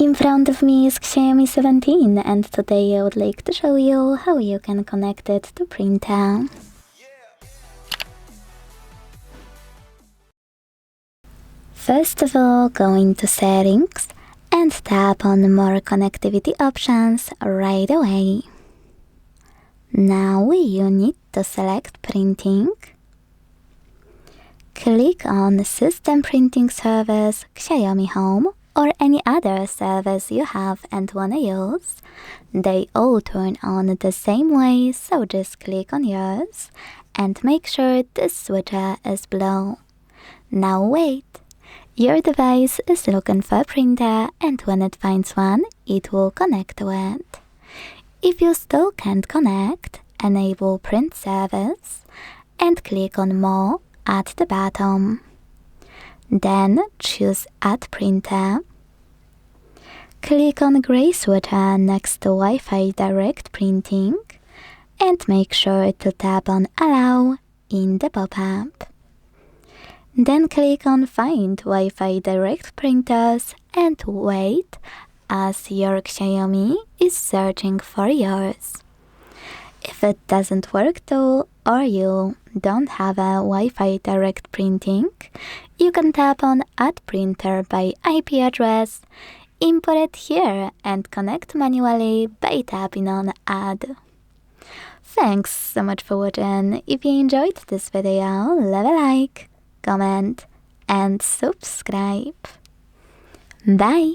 In front of me is XIAOMI 17 and today I would like to show you how you can connect it to printer. First of all, go into settings and tap on more connectivity options right away. Now you need to select printing. Click on System Printing Service, XIAOMI Home, or any other service you have and wanna use. They all turn on the same way, so just click on yours and make sure this switcher is blue. Now wait. Your device is looking for a printer and when it finds one, it will connect to it. If you still can't connect, enable Print Service and click on More at the bottom. Then choose Add Printer. Click on gray switcher next to Wi-Fi Direct Printing and make sure to tap on Allow in the pop-up. Then click on Find Wi-Fi Direct Printers and wait as your XIAOMI is searching for yours. If it doesn't work too, or you don't have a Wi-Fi Direct Printing, you can tap on Add Printer by IP address, import it here and connect manually by tapping on Add. Thanks so much for watching. If you enjoyed this video, leave a like, comment and subscribe. Bye!